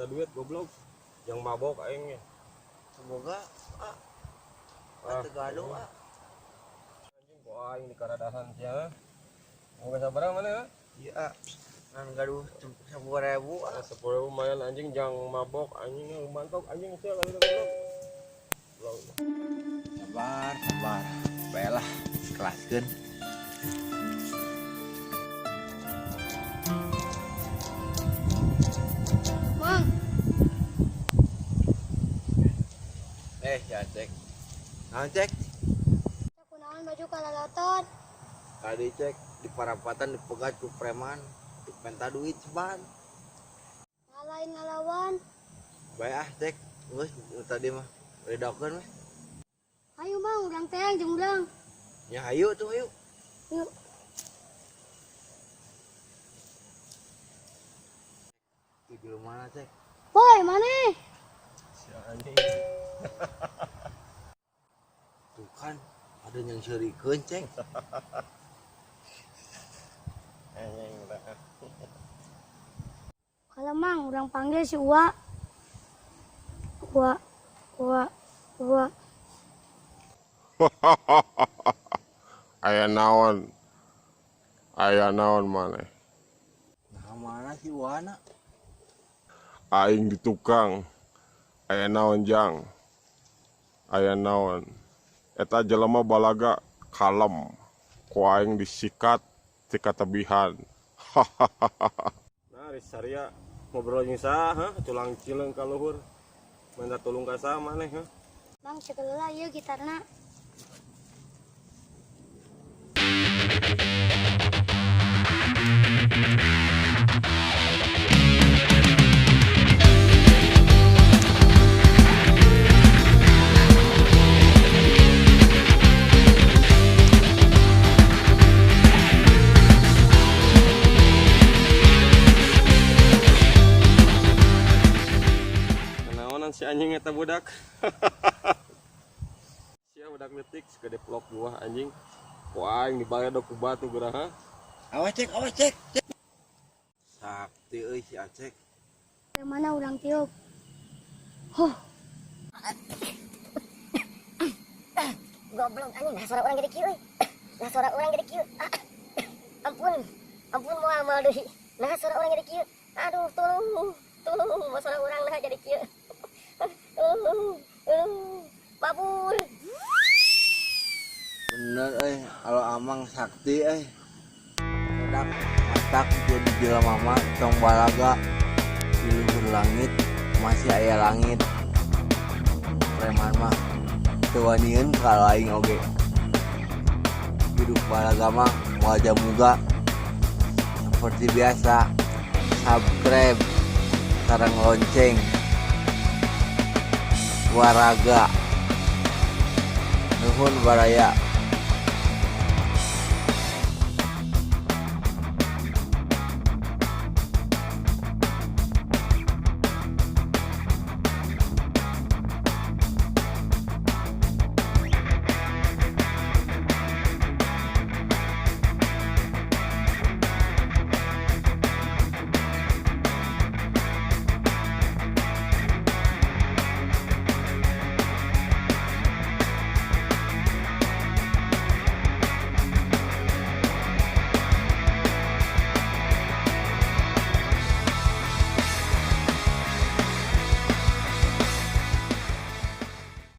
minta duit goblok. Yang mabok aingnya. Semoga gaduh Anjing kok aing di karadahan sia. Mau sabar mana ya? iya kan gaduh 10.000 10.000 lumayan anjing jang mabok anjing mantok anjing sia kali goblok. sabar baiklah kelaskeun Mang, ya cek nah cek kunaon baju kalalaton. tadi cek di parapatan dipegat ku preman minta duit seban Ngalahin ngalawan. baik cek geus tadi mah redakeun we Ayo mang, urang teh jeung urang. ya hayu tuh hayu Yuk. di mana cek Boy, maneh? Si anjing. tuh kan ada yang syarikeun cek Anjing udah. Kalau mang, urang panggil si Uwa. Uwa. Aya naon maneh nah mana si wana aing di tukang aya naon jang aya naon eta jelema balaga kalem ku aing disikat ti katebihan Nah, Risaria ngobrol jeung saha culang cileung ka luhur. Minta tulung ka saha maneh heuh. Mang, cekeula ieu gitarna. Naonan si anjing eta budak. Sia budak leutik gede plok buah anjing. Ku aing dibayar ku batu geraha. awas cek sakti euy si acek Yang mana urang tiup? Huh, Goblok anjing, nah suara orang gede kieu. Nah suara orang gede kieu. Ampun moal deui. Nah suara orang gede kieu. Aduh, tolong, mau suara orang nah jadi kieu. Babur. bener kalau amang sakti sedak matak jadi jelema mah tong balaga di luhur langit masih aya langit preman mah teu wanian kalau aing oge hidup balaga mah wajah muga seperti biasa subscribe sareng lonceng waraga nuhun baraya.